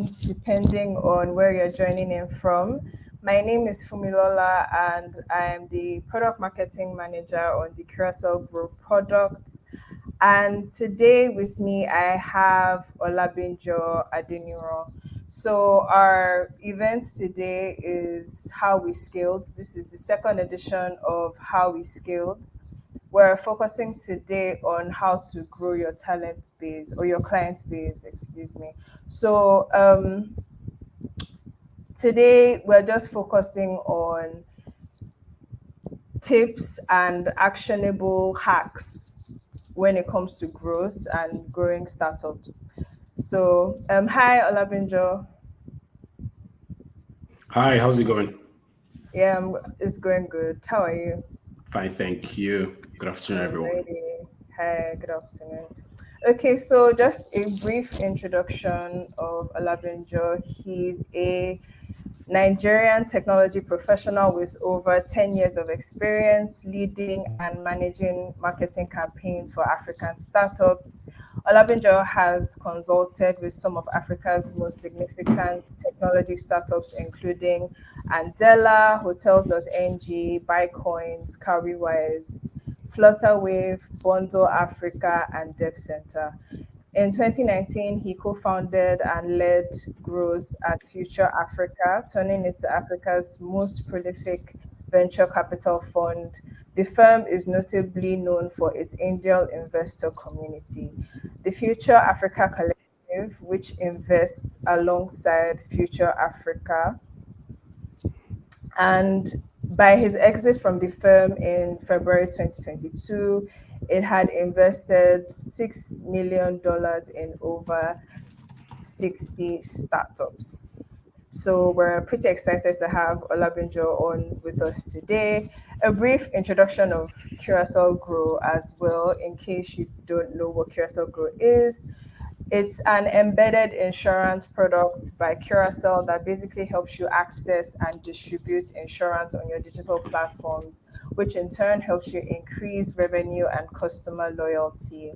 depending on where you're joining in from. My name is Fumilola, and I am the product marketing manager on the Curacell Group products. And today with me, I have Olabinjo Adeniran. So our event today is How We Scaled. This is the second edition of How We Scaled. We're focusing today on how to grow your talent base or your client base, excuse me. So today we're just focusing on tips and actionable hacks when it comes to growth and growing startups. So hi Olabinjo. Hi, how's it going? Yeah, it's going good. How are you? Fine, thank you. Good afternoon, everyone. Alrighty. Hi, good afternoon. Okay, so just a brief introduction of Olabinjo. He's a Nigerian technology professional with over 10 years of experience leading and managing marketing campaigns for African startups. Olabinjo has consulted with some of Africa's most significant technology startups, including Andela, Hotels.ng, Buycoins, Cowrywise, Flutterwave, Bundle Africa, and Devcenter. In 2019, he co-founded and led growth at Future Africa, turning it to Africa's most prolific venture capital fund. The firm is notably known for its angel investor community. The Future Africa Collective, which invests alongside Future Africa, and by his exit from the firm in February 2022, it had invested $6 million in over 60 startups. So we're pretty excited to have Olabinjo on with us today. A brief introduction of Curacell Grow as well, in case you don't know what Curacell Grow is. It's an embedded insurance product by Curacell that basically helps you access and distribute insurance on your digital platforms, which in turn helps you increase revenue and customer loyalty.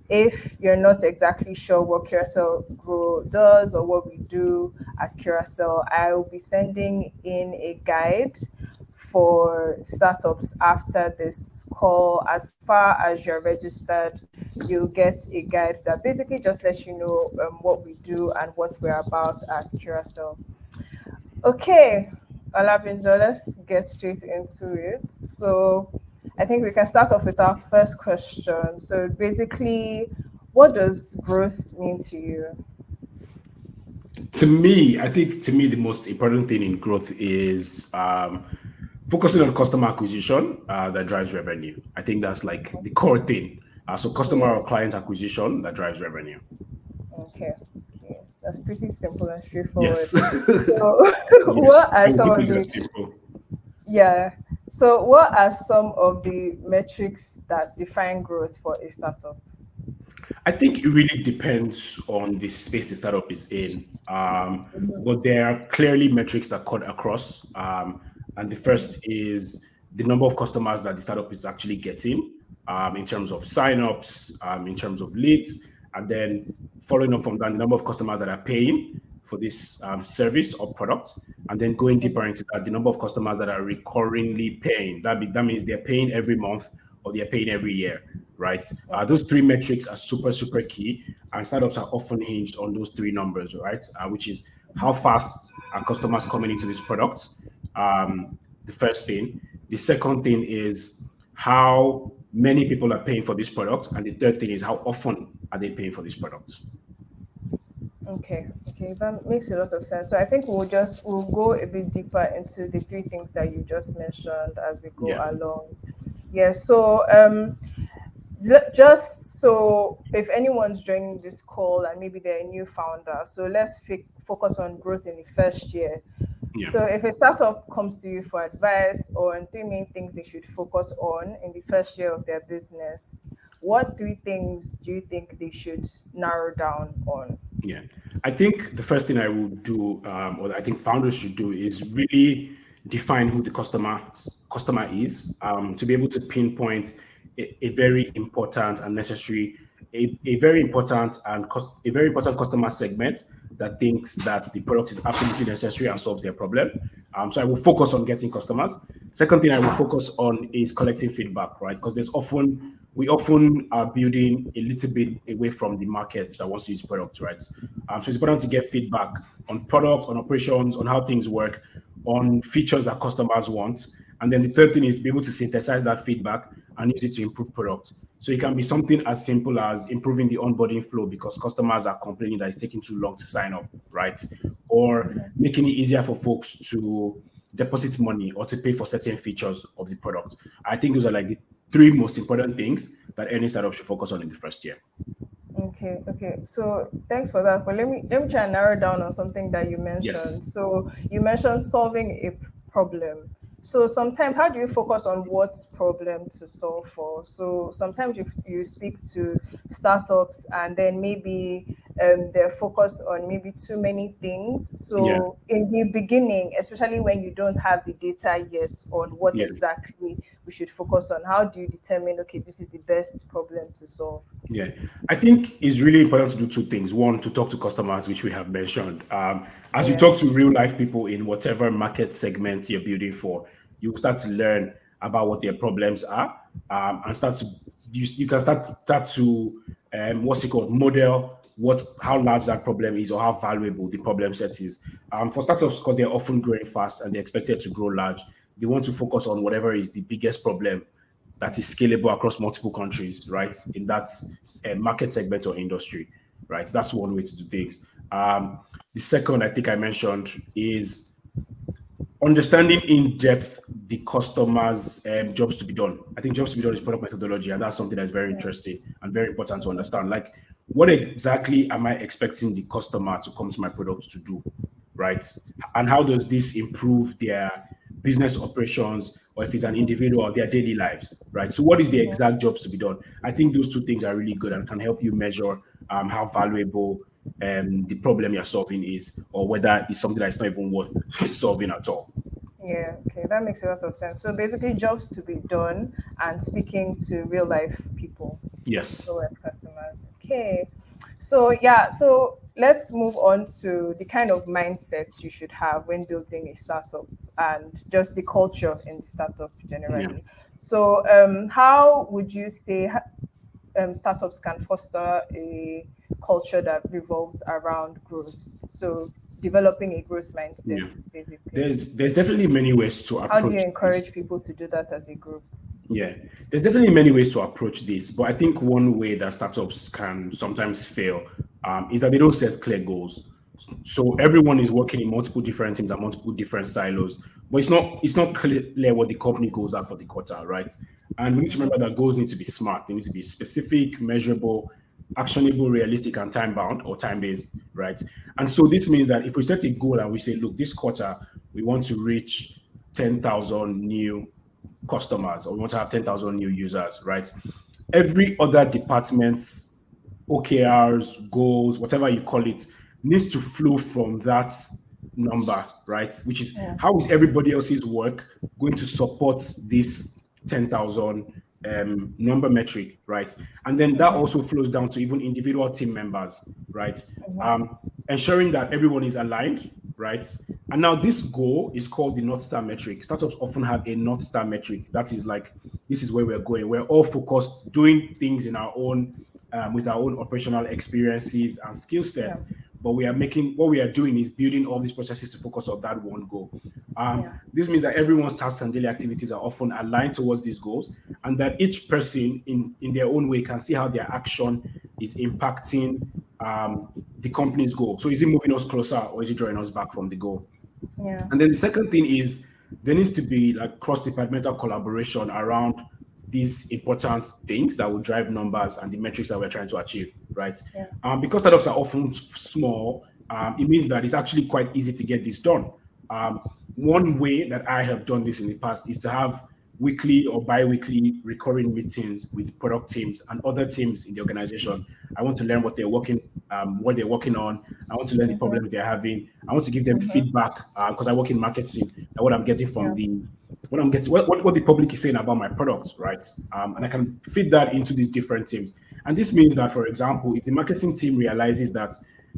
If you're not exactly sure what Curacell Grow does or what we do at Curacell, I will be sending in a guide for startups after this call. As far as you're registered, you'll get a guide that basically just lets you know what we do and what we're about at Curacell. Okay, Olabinjo, let's get straight into it. So I think we can start off with our first question. So basically, what does growth mean to you? I think the most important thing in growth is focusing on customer acquisition that drives revenue. I think that's like the core thing. So customer Yeah. or client acquisition that drives revenue. Okay. Okay. That's pretty simple and straightforward. Yes. So Yes. what are I will some keep of it that the simple. yeah. So what are some of the metrics that define growth for a startup? I think it really depends on the space the startup is in. But there are clearly metrics that cut across. And the first is the number of customers that the startup is actually getting in terms of signups, in terms of leads, and then following up from that, the number of customers that are paying for this service or product, and then going deeper into that, the number of customers that are recurringly paying. That means they're paying every month or they're paying every year, right? Those three metrics are super, super key, and startups are often hinged on those three numbers, right? Which is how fast are customers coming into this product? The first thing. The second thing is how many people are paying for this product, and the third thing is how often are they paying for this product? Okay, okay, that makes a lot of sense. So I think we'll go a bit deeper into the three things that you just mentioned as we go Yeah. along. Yeah, so just so if anyone's joining this call and maybe they're a new founder, so let's focus on growth in the first year. Yeah. So if a startup comes to you for advice on three main things they should focus on in the first year of their business, what three things do you think they should narrow down on? Yeah, I think the first thing I would do, or I think founders should do, is really define who the customer is, to be able to pinpoint a very important and necessary, a very important and a very important customer segment that thinks that the product is absolutely necessary and solves their problem. So I will focus on getting customers. Second thing I will focus on is collecting feedback, right? Because we often are building a little bit away from the market that wants to use products, right? So it's important to get feedback on products, on operations, on how things work, on features that customers want. And then the third thing is be able to synthesize that feedback and use it to improve products. So it can be something as simple as improving the onboarding flow because customers are complaining that it's taking too long to sign up, right? Or making it easier for folks to deposit money or to pay for certain features of the product. I think those are like the three most important things that any startup should focus on in the first year. Okay. So thanks for that. But let me try and narrow down on something that you mentioned. Yes. So you mentioned solving a problem. So sometimes, how do you focus on what problem to solve for? So sometimes you speak to startups, and then maybe they're focused on maybe too many things. Yeah. So in the beginning, especially when you don't have the data yet on what Yeah. exactly we should focus on, how do you determine, okay, this is the best problem to solve? Yeah, I think it's really important to do two things. One, to talk to customers, which we have mentioned. As you Yeah. talk to real life people in whatever market segment you're building for, you start to learn about what their problems are, and you can start to what's it called, model how large that problem is or how valuable the problem set is. For startups, because they're often growing fast and they're expected to grow large, they want to focus on whatever is the biggest problem that is scalable across multiple countries, right? In that market segment or industry, right? That's one way to do things. The second, I think I mentioned, is understanding in depth the customer's jobs to be done. I think jobs to be done is product methodology, and that's something that's very interesting and very important to understand. Like, what exactly am I expecting the customer to come to my product to do, right? And how does this improve their business operations, or if it's an individual, their daily lives, right? So what is the exact jobs to be done? I think those two things are really good and can help you measure how valuable the problem you're solving is, or whether it's something that's not even worth solving at all. Yeah, okay, that makes a lot of sense. So basically, jobs to be done and speaking to real life people, Yes. real life customers. Okay, so yeah, so let's move on to the kind of mindset you should have when building a startup and just the culture in the startup Yeah. generally. So, how would you say startups can foster a culture that revolves around growth? So, developing a growth mindset, Yeah. basically. There's definitely many ways to How do you approach this. encourage people to do that as a group? Yeah, there's definitely many ways to approach this, but I think one way that startups can sometimes fail is that they don't set clear goals. So everyone is working in multiple different teams and multiple different silos, but it's not clear what the company goals are for the quarter, right? And we need to remember that goals need to be smart. They need to be specific, measurable, actionable, realistic, and time bound or time based, right? And so this means that if we set a goal and we say, look, this quarter we want to reach 10,000 new customers, or we want to have 10,000 new users, right? Every other department's OKRs, goals, whatever you call it, needs to flow from that number, right? Which is, Yeah. how is everybody else's work going to support this 10,000 number metric, right? And then that also flows down to even individual team members, right? Ensuring that everyone is aligned, right? And now this goal is called the North Star metric. Startups often have a North Star metric. That is like, this is where we're going. We're all focused doing things in our own, with our own operational experiences and skill sets. Yeah. But what we are doing is building all these processes to focus on that one goal. Yeah. This means that everyone's tasks and daily activities are often aligned towards these goals, and that each person in their own way can see how their action is impacting the company's goal. So is it moving us closer or is it drawing us back from the goal? Yeah. And then the second thing is there needs to be like cross-departmental collaboration around these important things that will drive numbers and the metrics that we're trying to achieve, right? Yeah. Because startups are often small, it means that it's actually quite easy to get this done. One way that I have done this in the past is to have weekly or bi-weekly recurring meetings with product teams and other teams in the organization. I want to learn what they're working on. I want to learn the problems they're having. I want to give them feedback because I work in marketing and what I'm getting from what the public is saying about my products, right? And I can feed that into these different teams. And this means that, for example, if the marketing team realizes that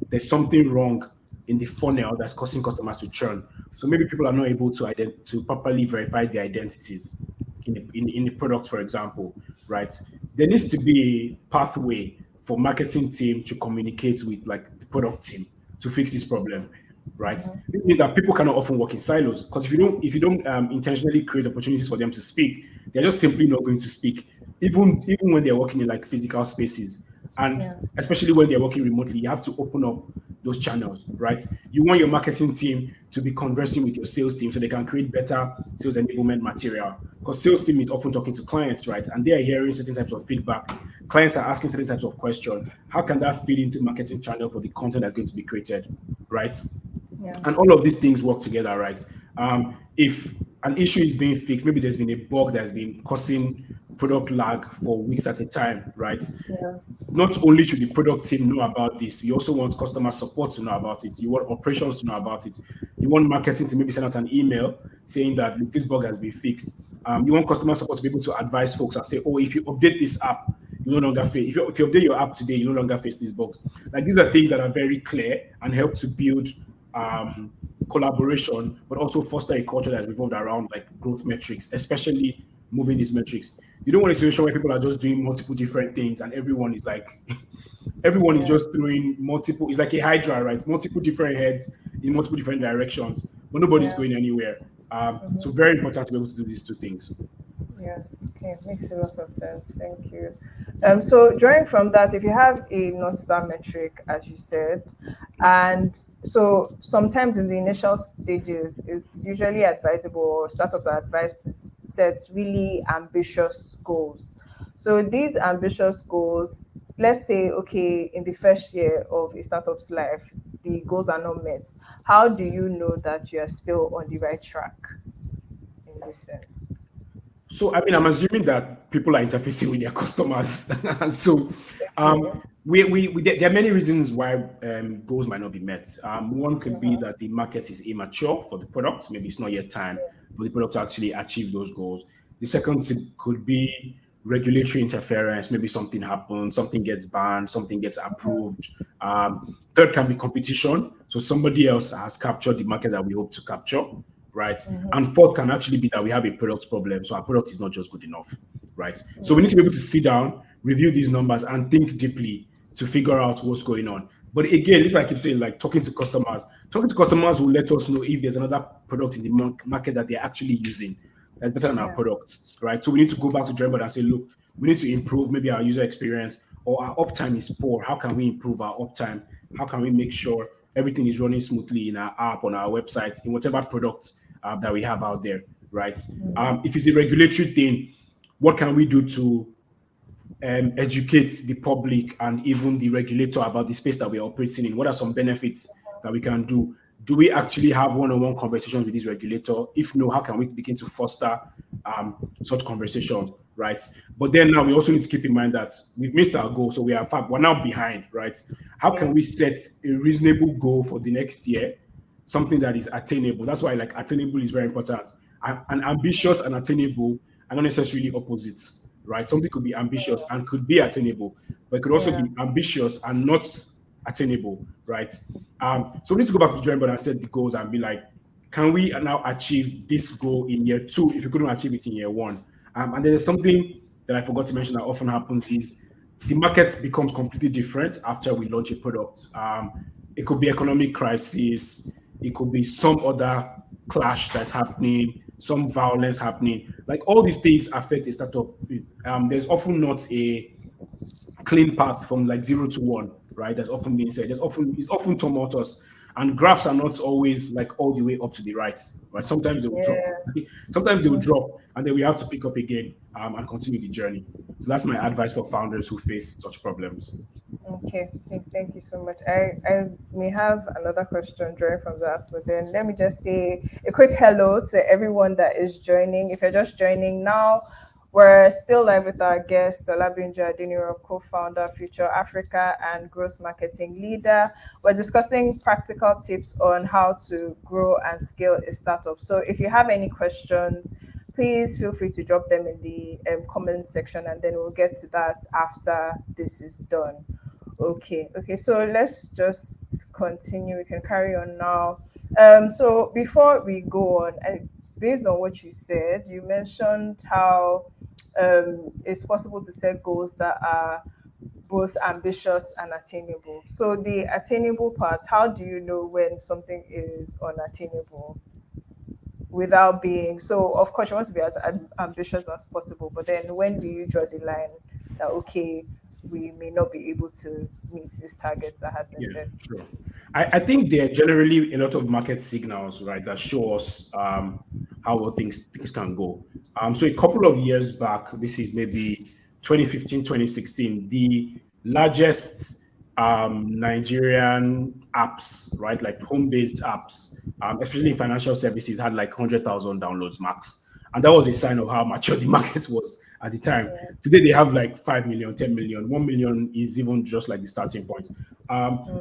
there's something wrong in the funnel that's causing customers to churn. So maybe people are not able to to properly verify their identities in the product, for example, right? There needs to be a pathway for marketing team to communicate with like the product team to fix this problem, right? This means that people cannot often work in silos because if you don't intentionally create opportunities for them to speak, they're just simply not going to speak, even when they're working in like physical spaces, and Yeah. especially when they're working remotely, you have to open up those channels, right? You want your marketing team to be conversing with your sales team so they can create better sales enablement material. Because sales team is often talking to clients, right? And they are hearing certain types of feedback. Clients are asking certain types of questions. How can that feed into marketing channel for the content that's going to be created, right? Yeah. And all of these things work together, right? If an issue is being fixed, maybe there's been a bug that's been causing product lag for weeks at a time, right? Yeah. Not only should the product team know about this, you also want customer support to know about it. You want operations to know about it. You want marketing to maybe send out an email saying that look, this bug has been fixed. You want customer support to be able to advise folks and say, oh, if you update this app, you no longer face. If you update your app today, you no longer face these bugs. Like these are things that are very clear and help to build um, collaboration, but also foster a culture that's revolved around like growth metrics, especially moving these metrics. You don't want a situation where people are just doing multiple different things and everyone is like everyone is Yeah. just throwing multiple, it's like a hydra, right? Multiple different heads in multiple different directions, but nobody's Yeah. going anywhere. So very important to be able to do these two things. Yeah, okay, makes a lot of sense. Thank you. So drawing from that, if you have a North Star metric, as you said, and so sometimes in the initial stages, it's usually advisable or startups are advised to set really ambitious goals. So these ambitious goals, let's say, okay, in the first year of a startup's life, the goals are not met. How do you know that you are still on the right track in this sense? So, I mean, I'm assuming that people are interfacing with their customers. So, Okay. there are many reasons why goals might not be met. One could be that the market is immature for the product. Maybe it's not yet time for the product to actually achieve those goals. The second thing could be regulatory interference. Maybe something happens, something gets banned, something gets approved. Third can be competition. So somebody else has captured the market that we hope to capture, right? And fourth can actually be that we have a product problem. So our product is not just good enough, right? So we need to be able to sit down, review these numbers, and think deeply to figure out what's going on. But again, this is what I keep saying, like talking to customers will let us know if there's another product in the market that they're actually using that's better than our Yeah. product, right? So we need to go back to drawing board and say, look, we need to improve maybe our user experience or our uptime is poor. How can we improve our uptime? How can we make sure everything is running smoothly in our app, on our website, in whatever product that we have out there, right? If it's a regulatory thing, what can we do to educate the public and even the regulator about the space that we are operating in? What are some benefits that we can do? Do we actually have one-on-one conversations with this regulator? If no, how can we begin to foster such conversations, right? But then now we also need to keep in mind that we've missed our goal, so we're now behind, right? How Yeah. can we set a reasonable goal for the next year, something that is attainable? That's why like attainable is very important. And ambitious and attainable are not necessarily opposites, right? Something could be ambitious and could be attainable, but it could also Yeah. be ambitious and not attainable, right? So we need to go back to the drawing board and set the goals and be like, can we now achieve this goal in year two if you couldn't achieve it in year one? And then there's something that I forgot to mention that often happens is the market becomes completely different after we launch a product. It could be economic crisis, it could be some other clash that's happening, some violence happening. Like all these things affect a startup. There's often not a clean path from like 0 to 1, right? That's often being said. It's often tumultuous, and graphs are not always like all the way up to the right, right? Sometimes they will drop. Yeah. Sometimes they will drop, and then we have to pick up again and continue the journey. So that's my advice for founders who face such problems. Okay. Thank you so much. I may have another question drawing from that, but then let me just say a quick hello to everyone that is joining. If you're just joining now, we're still live with our guest, Olabinjo Adeniran, co-founder, Future Africa, and growth marketing leader. We're discussing practical tips on how to grow and scale a startup. So if you have any questions, please feel free to drop them in the comment section, and then we'll get to that after this is done. Okay. So let's just continue. We can carry on now. So before we go on, based on what you said, you mentioned how it's possible to set goals that are both ambitious and attainable. So the attainable part, how do you know when something is unattainable without being so? Of course, you want to be as ambitious as possible, but then when do you draw the line that okay, we may not be able to meet these targets that has been Yeah, set? sure. I think there are generally a lot of market signals, right, that show us how well things can go. So a couple of years back, this is maybe 2015, 2016, the largest Nigerian apps, right, like home-based apps, especially in financial services, had like 100,000 downloads max. And that was a sign of how mature the market was at the time. Yeah. Today they have like 5 million, 10 million, 1 million is even just like the starting point.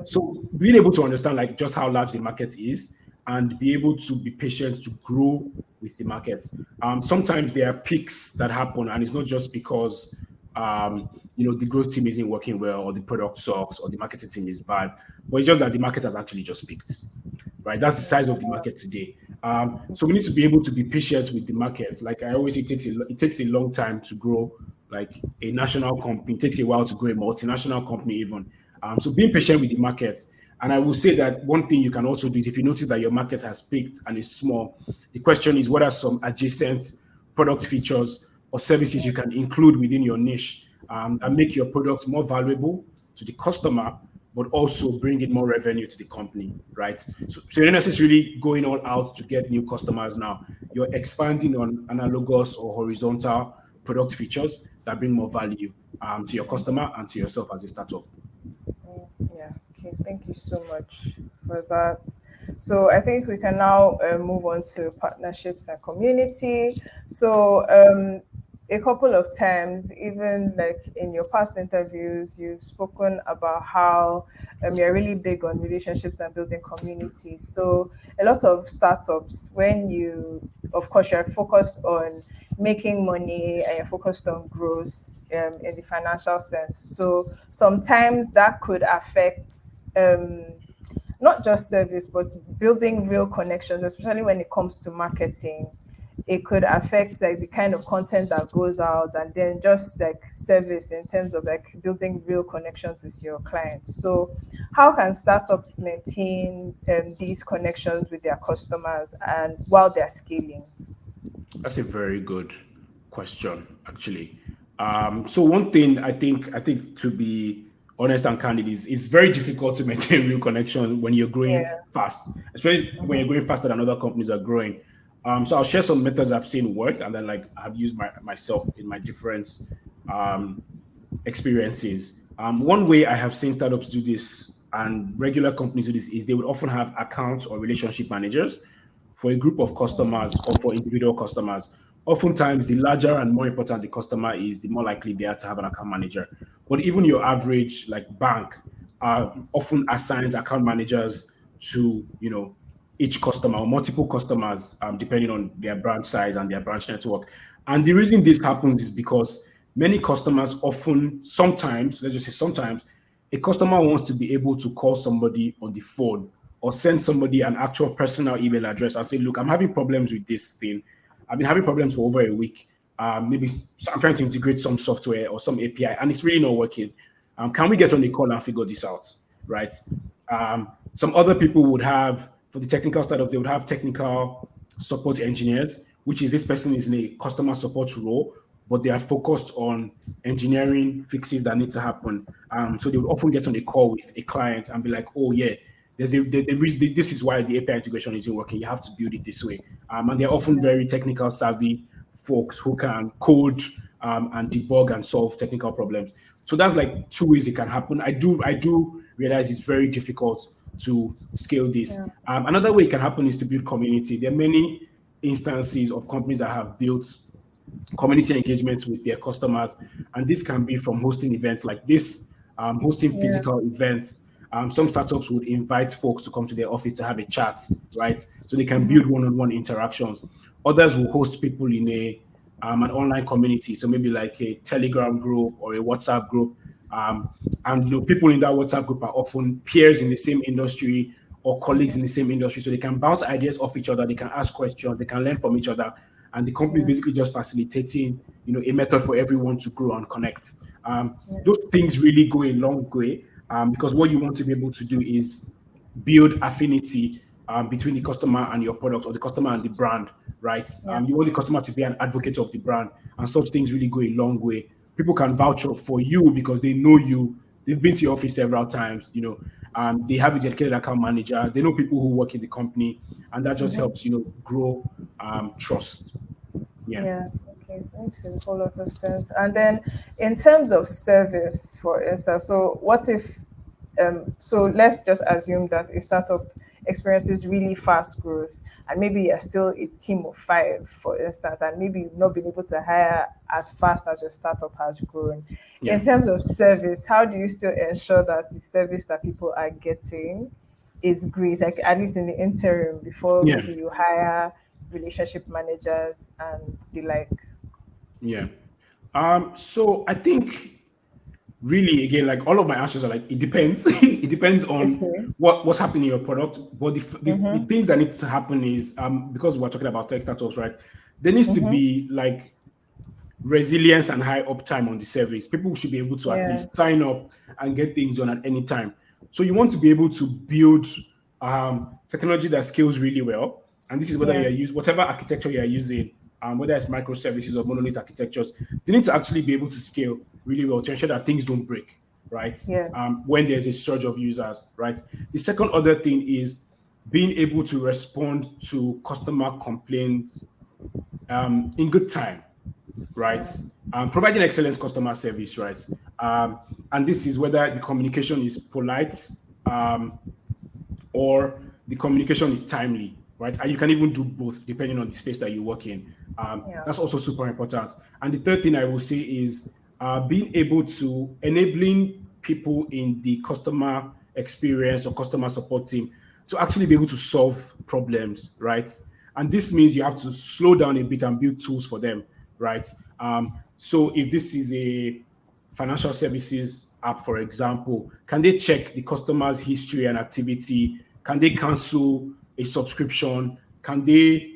So being able to understand like just how large the market is and be able to be patient to grow with the market. Sometimes there are peaks that happen, and it's not just because the growth team isn't working well, or the product sucks, or the marketing team is bad, but it's just that the market has actually just peaked, right? That's the size of the market today. So we need to be able to be patient with the market. Like I always say, it takes a long time to grow like a national company. It takes a while to grow a multinational company even. So being patient with the market. And I will say that one thing you can also do is if you notice that your market has peaked and is small, the question is what are some adjacent product features or services you can include within your niche and make your product more valuable to the customer, but also bring in more revenue to the company, right? So you're not necessarily going all out to get new customers now. You're expanding on analogous or horizontal product features that bring more value to your customer and to yourself as a startup. Yeah. Okay. Thank you so much for that. So I think we can now move on to partnerships and community. So a couple of times, even like in your past interviews, you've spoken about how you're really big on relationships and building communities. So a lot of startups, when you, of course, you're focused on making money and you're focused on growth in the financial sense. So sometimes that could affect not just service, but building real connections, especially when it comes to marketing. It could affect like the kind of content that goes out, and then just like service in terms of like building real connections with your clients. So how can startups maintain these connections with their customers and while they're scaling? That's a very good question, actually. So one thing I think to be honest and candid is it's very difficult to maintain real connection when you're growing Yeah. fast, especially when you're growing faster than other companies are growing. So I'll share some methods I've seen work, and then like I've used myself in my different um, experiences. One way I have seen startups do this and regular companies do this is they would often have accounts or relationship managers for a group of customers or for individual customers. Oftentimes, the larger and more important the customer is, the more likely they are to have an account manager. But even your average like bank often assigns account managers to each customer or multiple customers, depending on their branch size and their branch network. And the reason this happens is because many customers often, sometimes, let's just say sometimes, a customer wants to be able to call somebody on the phone or send somebody an actual personal email address and say, look, I'm having problems with this thing. I've been having problems for over a week. Maybe I'm trying to integrate some software or some API and it's really not working. Can we get on the call and figure this out? Right. Some other people would have, for the technical startup, they would have technical support engineers, which is this person is in a customer support role, but they are focused on engineering fixes that need to happen. So they would often get on a call with a client and be like, oh, yeah, this is why the API integration isn't working. You have to build it this way. And they're often very technical savvy folks who can code and debug and solve technical problems. So that's like two ways it can happen. I do realize it's very difficult to scale this. Yeah. Another way it can happen is to build community. There are many instances of companies that have built community engagements with their customers, and this can be from hosting events like this, hosting Yeah. physical events. Some startups would invite folks to come to their office to have a chat, right? So they can build one-on-one interactions. Others will host people in a an online community, so maybe like a Telegram group or a WhatsApp group And people in that WhatsApp group are often peers in the same industry or colleagues in the same industry, so they can bounce ideas off each other, they can ask questions, they can learn from each other, and the company is basically just facilitating, a method for everyone to grow and connect. Those things really go a long way, because what you want to be able to do is build affinity between the customer and your product, or the customer and the brand, right? You want the customer to be an advocate of the brand, and such things really go a long way. People can vouch for you because they know you. They've been to your office several times. They have a dedicated account manager. They know people who work in the company, and that just helps grow trust. Yeah, okay, makes a whole lot of sense. And then in terms of service, for instance, so what if, so let's just assume that a startup experiences really fast growth, and maybe you're still a team of 5, for instance, and maybe you've not been able to hire as fast as your startup has grown. Yeah. In terms of service, how do you still ensure that the service that people are getting is great, like at least in the interim before Yeah. maybe you hire relationship managers and the like? Yeah. So I think really, again, like all of my answers are like it depends. It depends on Okay. what's happening in your product. But the things that need to happen is because we're talking about tech startups, right? There needs to be like resilience and high uptime on the service. People should be able to at Yeah. least sign up and get things done at any time. So you want to be able to build technology that scales really well. And this is whether Yeah. you're using whatever architecture you're using, whether it's microservices or monolith architectures, they need to actually be able to scale really well to ensure that things don't break, right? Yeah. When there's a surge of users, right? The second other thing is being able to respond to customer complaints in good time, right? Providing excellent customer service, right? And this is whether the communication is polite or the communication is timely, right? And you can even do both depending on the space that you work in. Yeah. That's also super important. And the third thing I will say is being able to enabling people in the customer experience or customer support team to actually be able to solve problems, right? And this means you have to slow down a bit and build tools for them, right? So if this is a financial services app, for example, can they check the customer's history and activity? Can they cancel a subscription? Can they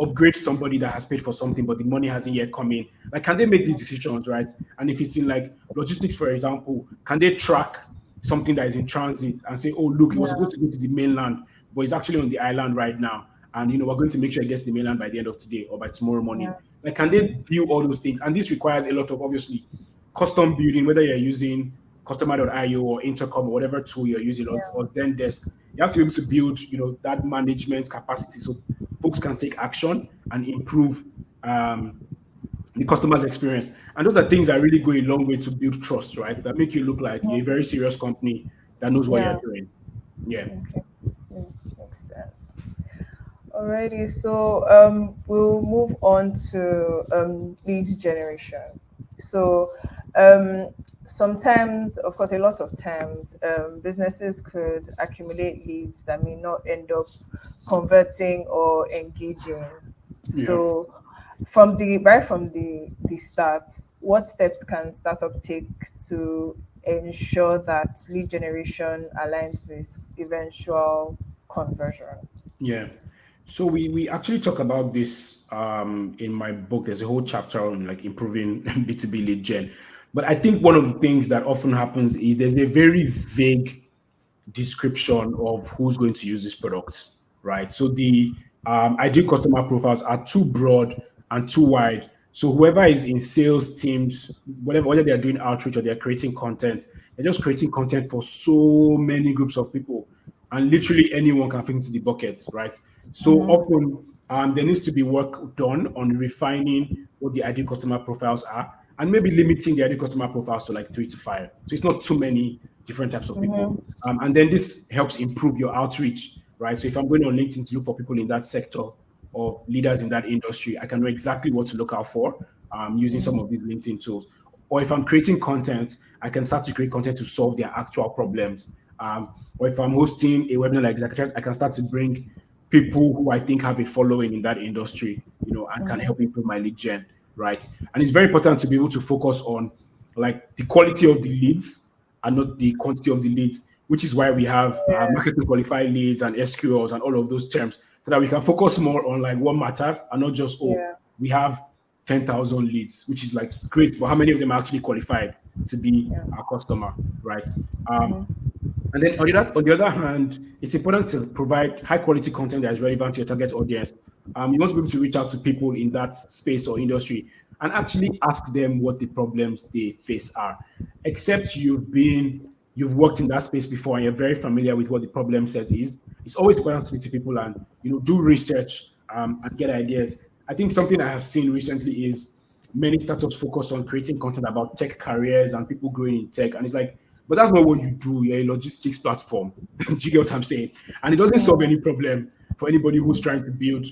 upgrade somebody that has paid for something but the money hasn't yet come in? Like, can they make these decisions, right? And if it's in like logistics, for example, can they track something that is in transit and say, oh, look, it was Yeah. supposed to go to the mainland, but it's actually on the island right now. And we're going to make sure it gets to the mainland by the end of today or by tomorrow morning. Yeah. Like, can they view all those things? And this requires a lot of obviously custom building, whether you're using customer.io or Intercom or whatever tool you're using, or Zendesk. You have to be able to build, that management capacity so folks can take action and improve the customer's experience. And those are things that really go a long way to build trust, right? That make you look like you're a very serious company that knows what Yeah. you're doing. Yeah. Okay. Makes sense. Alrighty, so we'll move on to lead generation. So sometimes, of course, a lot of times, businesses could accumulate leads that may not end up converting or engaging. Yeah. So from the start, what steps can startup take to ensure that lead generation aligns with eventual conversion? Yeah. So we actually talk about this in my book. There's a whole chapter on like improving B2B lead gen. But I think one of the things that often happens is there's a very vague description of who's going to use this product, right? So the ideal customer profiles are too broad and too wide. So whoever is in sales teams, whether they're doing outreach or they're creating content, they're just creating content for so many groups of people, and literally anyone can fit into the bucket, right? So often there needs to be work done on refining what the ideal customer profiles are, and maybe limiting the ideal customer profiles to like 3 to 5. So it's not too many different types of people. And then this helps improve your outreach, right? So if I'm going on LinkedIn to look for people in that sector or leaders in that industry, I can know exactly what to look out for using some of these LinkedIn tools. Or if I'm creating content, I can start to create content to solve their actual problems. Or if I'm hosting a webinar like Executive, I can start to bring people who I think have a following in that industry, and can help improve my lead gen, right? And it's very important to be able to focus on like the quality of the leads and not the quantity of the leads, which is why we have marketing qualified leads and SQLs and all of those terms, so that we can focus more on like what matters and not just, oh, Yeah. we have 10,000 leads, which is like great, but how many of them are actually qualified to be Yeah. our customer, right? And then on the other hand, it's important to provide high quality content that is relevant to your target audience. You want to be able to reach out to people in that space or industry and actually ask them what the problems they face are. Except you've worked in that space before and you're very familiar with what the problem set is. It's always important to speak to people and do research and get ideas. I think something I have seen recently is many startups focus on creating content about tech careers and people growing in tech, and it's like, but that's not what you do. You're a logistics platform. Do you get what I'm saying? And it doesn't solve any problem for anybody who's trying to build,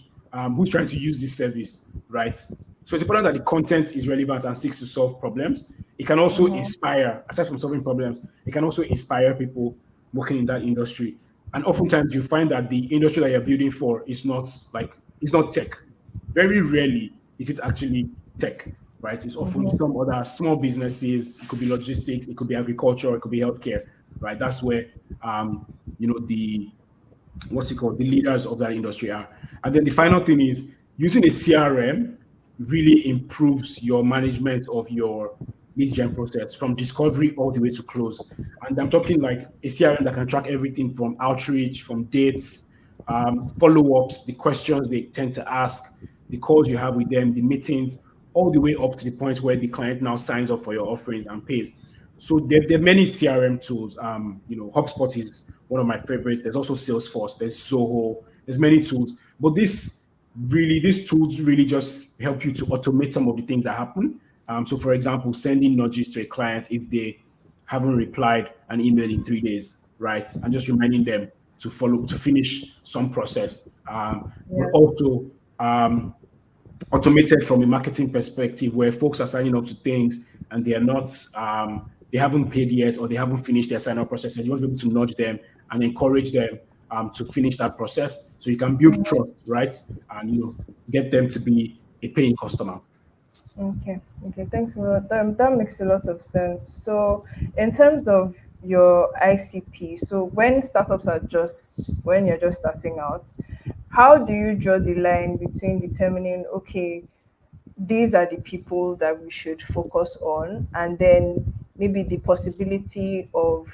who's trying to use this service, right? So it's important that the content is relevant and seeks to solve problems. It can also inspire, aside from solving problems, it can also inspire people working in that industry. And oftentimes you find that the industry that you're building for is not it's not tech. Very rarely is it actually tech, right? It's often some other small businesses. It could be logistics, it could be agriculture, it could be healthcare, right? That's where the what's it called, the leaders of that industry are. And then the final thing is using a CRM really improves your management of your lead gen process from discovery all the way to close. And I'm talking like a CRM that can track everything from outreach, from dates, follow-ups, the questions they tend to ask, the calls you have with them, the meetings, all the way up to the point where the client now signs up for your offerings and pays. So there are many CRM tools. HubSpot is one of my favorites. There's also Salesforce. There's Zoho. There's many tools. But these tools really just help you to automate some of the things that happen. So, for example, sending nudges to a client if they haven't replied an email in 3 days, right? And just reminding them to finish some process. But also automated from a marketing perspective, where folks are signing up to things and they are not they haven't paid yet or they haven't finished their sign up process. And you want to be able to nudge them and encourage them to finish that process, so you can build trust, right? And get them to be a paying customer. Okay. Okay. Thanks a lot. That makes a lot of sense. So, in terms of your ICP, so when you're just starting out, how do you draw the line between determining, okay, these are the people that we should focus on, and then maybe the possibility of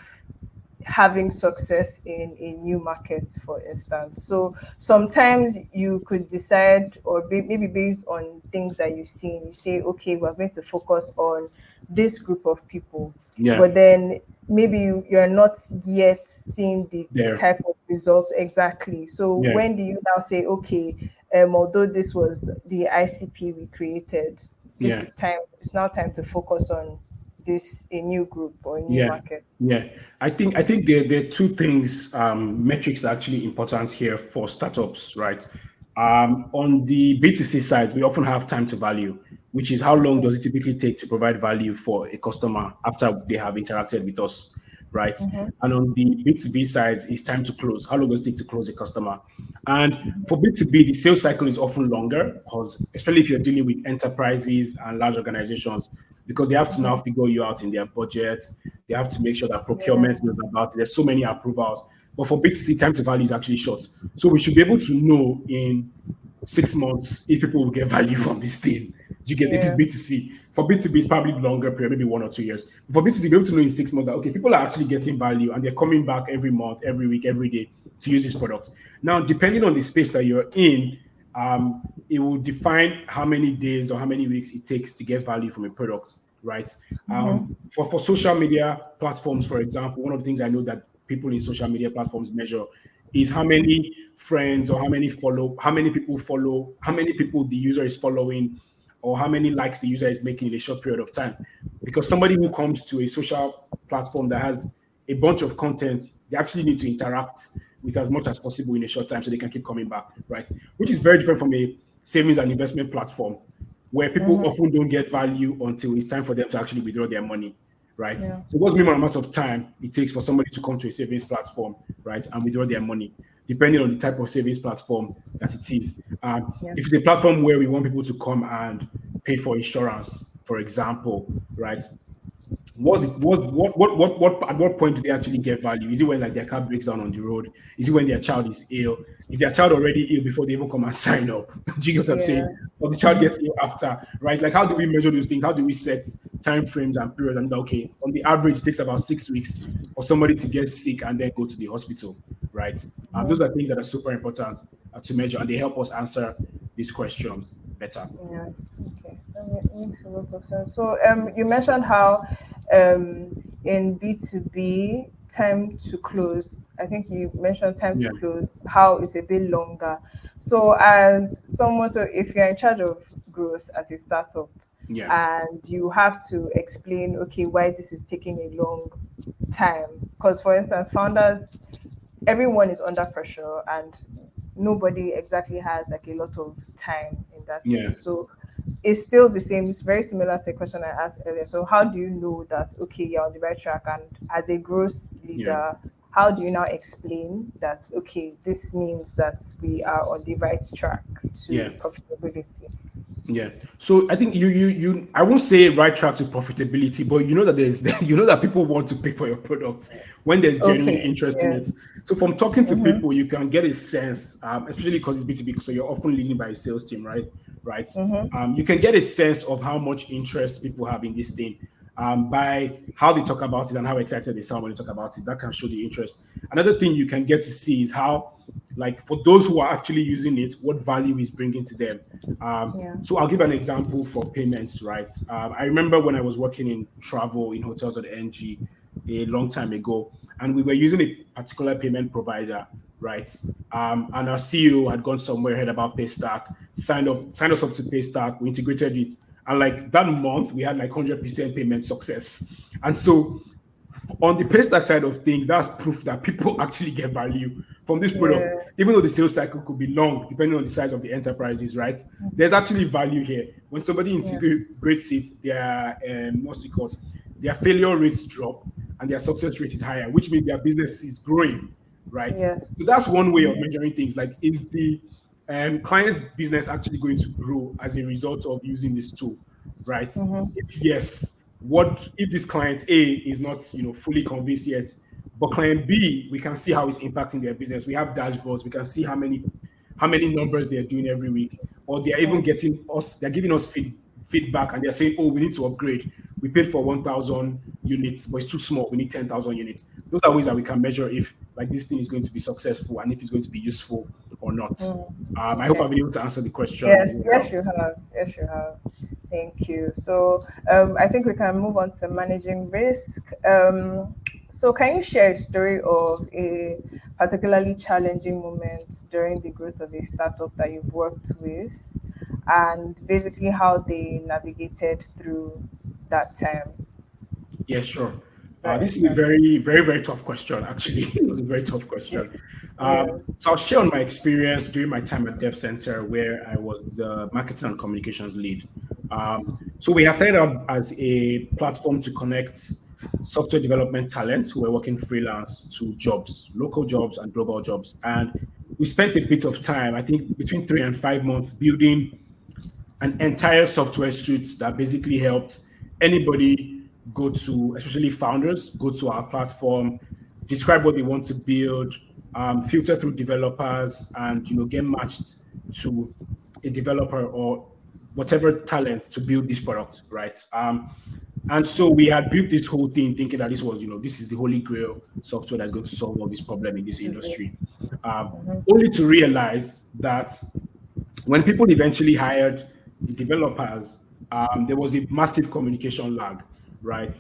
having success in a new market, for instance? So sometimes you could decide, or maybe based on things that you've seen, you say, okay, we're going to focus on this group of people, Yeah. but then maybe you're not yet seeing the There. type of results exactly. So Yeah. when do you now say, okay, although this was the ICP we created, Yeah. it's now time to focus on a new group or a new Yeah, market? yeah. I think there are two things, metrics that are actually important here for startups, right? On the B2C side, we often have time to value, which is how long does it typically take to provide value for a customer after they have interacted with us, right? And on the B2B side, it's time to close. How long does it take to close a customer? And for B2B, the sales cycle is often longer, because especially if you're dealing with enterprises and large organizations, because they have to now figure you out in their budget. They have to make sure that procurement knows about it. There's so many approvals. But for B2C, time to value is actually short. So we should be able to know in 6 months if people will get value from this thing. Do you get, if it's Yeah. B2C? For B2B, it's probably longer period, maybe 1 or 2 years. For B2C, be able to know in 6 months that, okay, people are actually getting value and they're coming back every month, every week, every day to use these products. Now, depending on the space that you're in, it will define how many days or how many weeks it takes to get value from a product, right? For social media platforms, for example, one of the things I know that people in social media platforms measure is how many friends or how many people follow, how many people the user is following, or how many likes the user is making in a short period of time. Because somebody who comes to a social platform that has a bunch of content, they actually need to interact with as much as possible in a short time so they can keep coming back, right? Which is very different from a savings and investment platform where people often don't get value until it's time for them to actually withdraw their money, right? Yeah. So what's the minimum amount of time it takes for somebody to come to a savings platform, right, and withdraw their money, depending on the type of savings platform that it is. If it's a platform where we want people to come and pay for insurance, for example, right, at what point do they actually get value? Is it when like their car breaks down on the road? Is it when their child is ill? Is their child already ill before they even come and sign up? Do you get what I'm Yeah. saying? Or the child gets ill after, right? Like, how do we measure those things? How do we set time frames and periods? And okay, on the average, it takes about 6 weeks for somebody to get sick and then go to the hospital, right? Those are things that are super important to measure, and they help us answer these questions better. Yeah. Okay. Makes a lot of sense. So, you mentioned how, in B2B, time to close, I think you mentioned time to Yeah, close, how it's a bit longer. So, as someone, so if you're in charge of growth at a startup, yeah, and you have to explain, okay, why this is taking a long time. Because, for instance, founders, everyone is under pressure, and nobody exactly has like a lot of time in that yeah, sense. So it's still the same. It's very similar to the question I asked earlier. So how do you know that, okay, you're on the right track? And as a growth yeah, leader, how do you now explain that, okay, this means that we are on the right track yeah. to profitability? Yeah. So I think I won't say right track to profitability, but you know that there's you know that people want to pay for your product when there's genuine Okay. interest in Yeah. it. So from talking to people, you can get a sense, especially because it's B2B, so you're often leading by a sales team, right? Right. You can get a sense of how much interest people have in this thing by how they talk about it and how excited they sound when they talk about it. That can show the interest. Another thing you can get to see is how, like, for those who are actually using it, what value is bringing to them. Yeah. So I'll give an example for payments, right? I remember when I was working in travel in Hotels.ng a long time ago, and we were using a particular payment provider, right? And our CEO had gone somewhere, heard about Paystack, signed us up to Paystack, we integrated it, and like that month we had like 100% payment success. And so on the Paystack side of things, that's proof that people actually get value from this product, Yeah. even though the sales cycle could be long, depending on the size of the enterprises, right? There's actually value here. When somebody Yeah. integrates it, their what's it called? Their failure rates drop and their success rate is higher, which means their business is growing, right? Yes. So that's one way of measuring things. Like, is the client's business actually going to grow as a result of using this tool, right? If yes, what if this client A is not fully convinced yet, but client B, we can see how it's impacting their business. We have dashboards, we can see how many numbers they're doing every week, or they're even they're giving us feedback, and they're saying, oh, we need to upgrade. We paid for 1,000 units, but it's too small. We need 10,000 units. Those are ways that we can measure if like this thing is going to be successful and if it's going to be useful or not. I hope Okay. I've been able to answer the question Yes, yes, well. you have. Yes, you have. Thank you. So, I think we can move on to managing risk. So, can you share a story of a particularly challenging moment during the growth of a startup that you've worked with, and basically how they navigated through that time? Yeah, sure. That This is a example. very, very, very tough question, actually. It was a very tough question. Yeah. So I'll share on my experience during my time at Devcenter, where I was the marketing and communications lead. So we have started out as a platform to connect software development talent who were working freelance to jobs, local jobs and global jobs. And we spent a bit of time, I think between 3 and 5 months, building an entire software suite that basically helped anybody go to, especially founders, go to our platform, describe what they want to build, filter through developers, and get matched to a developer or whatever talent to build this product, right? And so we had built this whole thing thinking that this is the holy grail software that's going to solve all this problem in this Is it? industry. Only to realize that when people eventually hired the developers, there was a massive communication lag, right?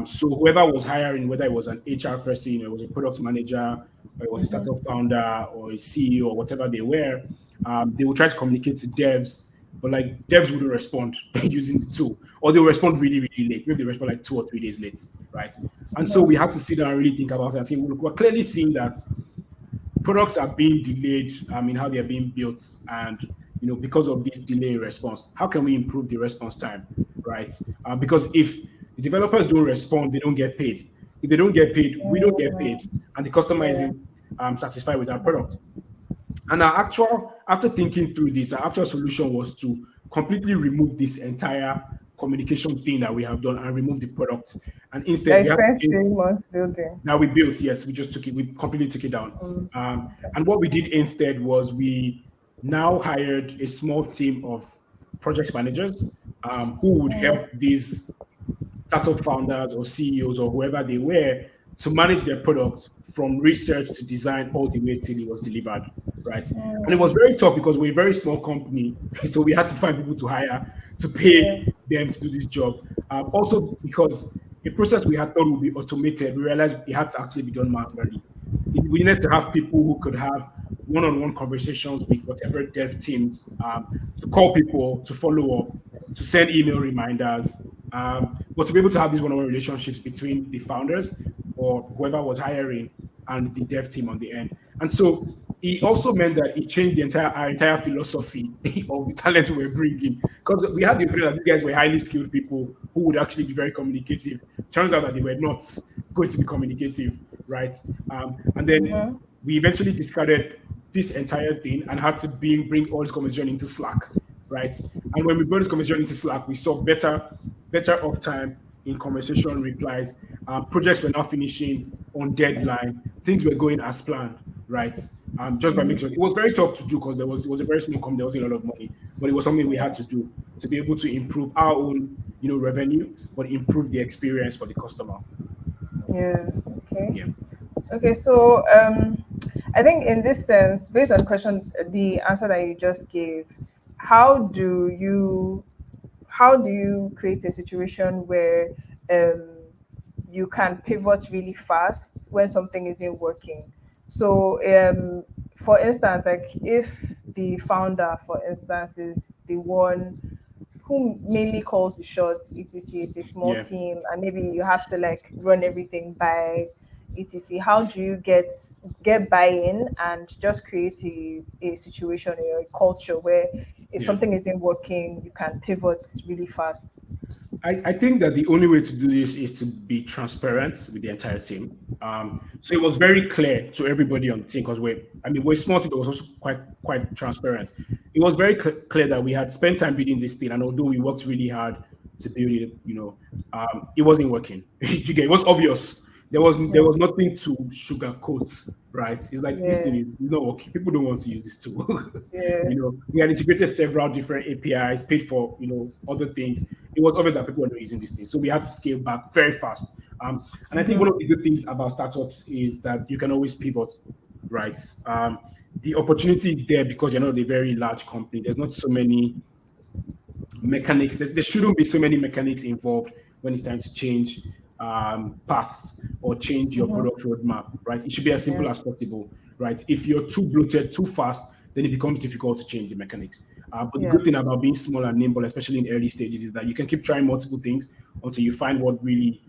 So whoever was hiring, whether it was an HR person, or it was a product manager, or it was a startup founder, or a CEO, or whatever they were, they would try to communicate to devs, but like devs wouldn't respond using the tool, or they would respond really, really late. Maybe they respond like 2 or 3 days late, right? And so we had to sit down and really think about it and say, we're clearly seeing that products are being delayed in how they are being built, and because of this delay in response, how can we improve the response time, right? Because if the developers don't respond, they don't get paid. If they don't get paid, we don't get paid, and the customer Yeah. isn't satisfied with our product. And after thinking through this, our actual solution was to completely remove this entire communication thing that we have done and remove the product. And instead, I we have spent to 3 months building. now we built, yes, we just took it, we completely took it down. Okay. And what we did instead was we now hired a small team of project managers who would help these startup founders or CEOs or whoever they were to manage their products from research to design all the way till it was delivered, right? And it was very tough because we're a very small company, so we had to find people to hire to Yeah. pay them to do this job. Also, because a process we had thought would be automated, we realized it had to actually be done manually. We needed to have people who could have one-on-one conversations with whatever dev teams, to call people, to follow up, to send email reminders, but to be able to have these one-on-one relationships between the founders or whoever was hiring and the dev team on the end. And so it also meant that it changed our entire philosophy of the talent we were bringing, because we had the impression that these guys were highly skilled people who would actually be very communicative. Turns out that they were not going to be communicative, right? And then we eventually discarded this entire thing and had to bring all this conversation into Slack, right? And when we brought this conversation into Slack, we saw better uptime in conversation replies. Projects were now finishing on deadline. Things were going as planned, right? Just by making sure it was very tough to do because it was a very small company. There wasn't a lot of money, but it was something we had to do to be able to improve our own, revenue, but improve the experience for the customer. Yeah. Okay. Yeah. Okay. So I think in this sense, based on the answer that you just gave, how do you create a situation where um, you can pivot really fast when something isn't working? So, for instance, like if the founder, for instance, is the one who mainly calls the shots, etc. It's a small Yeah. team, and maybe you have to like run everything by etc. How do you get buy-in and just create a situation or a culture where if Yeah. something isn't working, you can pivot really fast? I think that the only way to do this is to be transparent with the entire team. So it was very clear to everybody on the team because we're small team, but was also quite transparent. It was very clear that we had spent time building this thing, and although we worked really hard to build it, it wasn't working. It was obvious. There was nothing to sugarcoat, right? It's like this Yeah, thing is not working. People don't want to use this tool. yeah, We had integrated several different APIs, paid for other things. It was obvious that people were not using this thing, so we had to scale back very fast. And I think one of the good things about startups is that you can always pivot, right? The opportunity is there because you're not a very large company. There's not so many mechanics. There shouldn't be so many mechanics involved when it's time to change paths or change your product roadmap, right? It should be as simple yeah, as possible, right? If you're too bloated too fast, then it becomes difficult to change the mechanics. But the good thing yes, about being small and nimble, especially in early stages, is that you can keep trying multiple things until you find what really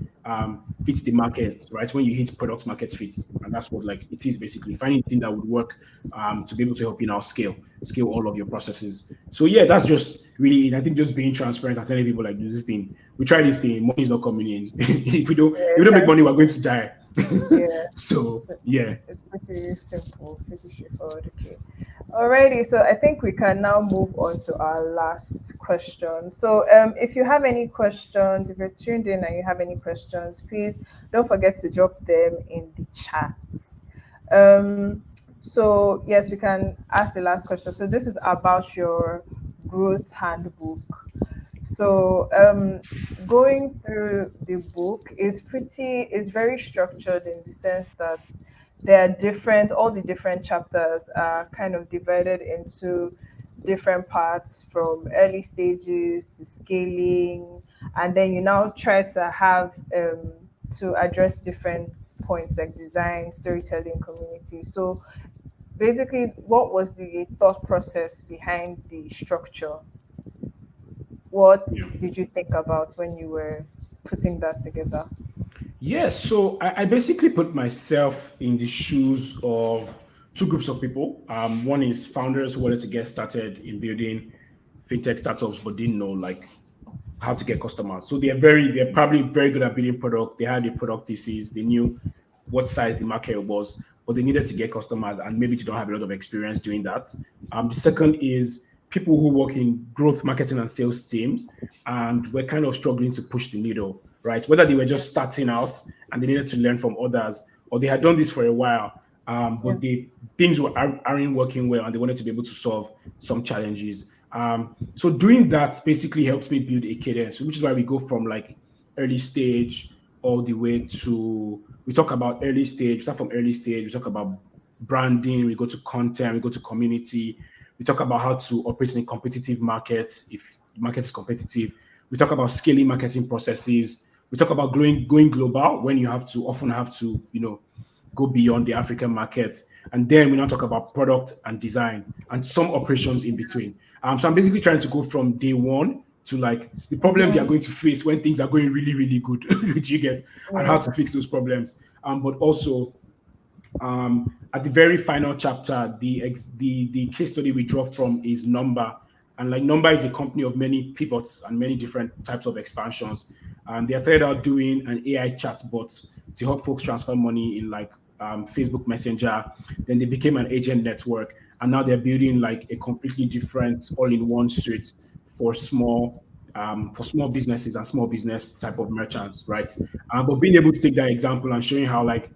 fits the market, right? When you hit product market fit, and that's what like it is basically finding the thing that would work to be able to help you now scale all of your processes. So yeah, that's just really it. I think just being transparent and telling people like this thing, we try this thing, money's not coming in. yeah, if we don't make money, we're going to die. yeah. So So yeah. it's pretty simple, pretty straightforward. Okay. Alrighty, so I think we can now move on to our last question. So, if you have any questions, if you're tuned in and you have any questions, please don't forget to drop them in the chat. Um, so yes, we can ask the last question. So this is about your growth handbook. So going through the book is very structured in the sense that there are all the different chapters are kind of divided into different parts from early stages to scaling, and then you now try to have to address different points like design, storytelling, community. So basically, what was the thought process behind the structure? What Yeah. did you think about when you were putting that together? Yes, so I basically put myself in the shoes of two groups of people. One is founders who wanted to get started in building fintech startups but didn't know like how to get customers. So they're probably very good at building product. They had the product thesis, they knew what size the market was, but they needed to get customers and maybe they don't have a lot of experience doing that. The second is people who work in growth marketing and sales teams, and we're kind of struggling to push the needle, right? Whether they were just starting out and they needed to learn from others, or they had done this for a while, Yeah. but things aren't working well, and they wanted to be able to solve some challenges. So doing that basically helps me build a cadence, which is why we go from like early stage all the way to, we talk about early stage, start from early stage, we talk about branding, we go to content, we go to community, we talk about how to operate in a competitive market if the market is competitive. We talk about scaling marketing processes. We talk about going global when you often have to, go beyond the African market. And then we now talk about product and design and some operations in between. So I'm basically trying to go from day one to like the problems you are going to face when things are going really, really good, which you get, and how Yeah. to fix those problems. But also at the very final chapter, the case study we draw from is Number, and like Number is a company of many pivots and many different types of expansions. And they started out doing an AI chatbot to help folks transfer money in like Facebook Messenger. Then they became an agent network, and now they're building like a completely different all-in-one suite for small businesses and small business type of merchants, right? But being able to take that example and showing how like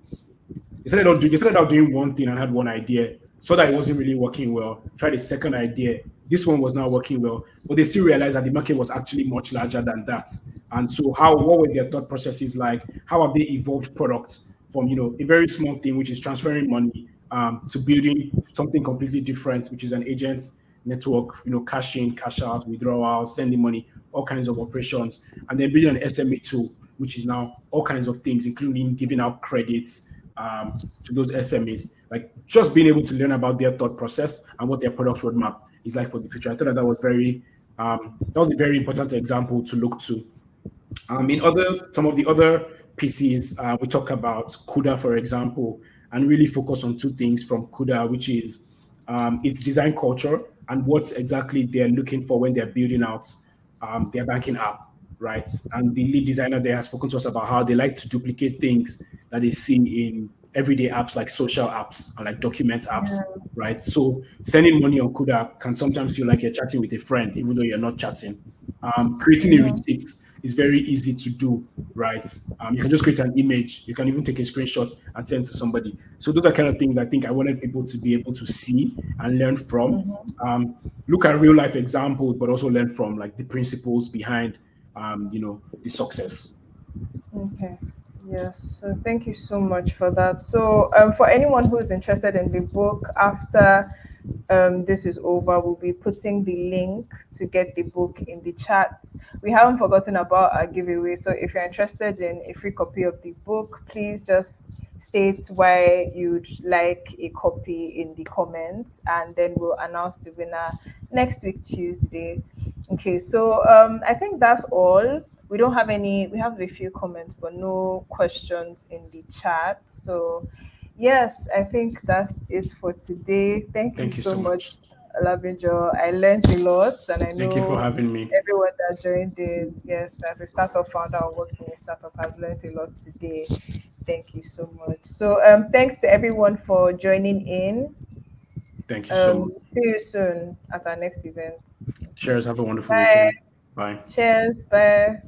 they started out doing one thing and had one idea, saw that it wasn't really working well, tried a second idea. This one was not working well, but they still realized that the market was actually much larger than that. And so, what were their thought processes like? How have they evolved products from a very small thing, which is transferring money, to building something completely different, which is an agent network, cash in, cash out, withdrawal, sending money, all kinds of operations, and then building an SME tool, which is now all kinds of things, including giving out credits to those SMEs. Like just being able to learn about their thought process and what their product roadmap is like for the future. I thought that was that was a very important example to look to. In some of the other pieces, we talk about CUDA, for example, and really focus on two things from CUDA, which is its design culture and what exactly they're looking for when they're building out their banking app, right? And the lead designer there has spoken to us about how they like to duplicate things that they see in everyday apps like social apps and like document apps, right? So sending money on CUDA can sometimes feel like you're chatting with a friend, even though you're not chatting. Creating a receipt is very easy to do, right? You can just create an image. You can even take a screenshot and send to somebody. So those are kind of things I think I wanted people to be able to see and learn from. Look at real life examples, but also learn from like the principles behind, the success. Okay. Yes. So thank you so much for that. So for anyone who is interested in the book after this is over, we'll be putting the link to get the book in the chat. We haven't forgotten about our giveaway. So if you're interested in a free copy of the book, please just state why you'd like a copy in the comments, and then we'll announce the winner next week, Tuesday. Okay, so I think that's all. We don't have any, we have a few comments, but no questions in the chat. So, yes, I think that's it for today. Thank you Thank you so so much. much, Olabinjo. I learned a lot, and I Thank you for know having me. everyone that joined in, yes, as a startup founder or works in a startup has learned a lot today. Thank you so much. So, thanks to everyone for joining in. Thank you so much. See you soon at our next event. Cheers. Have a wonderful Bye. weekend. Bye. Cheers. Bye.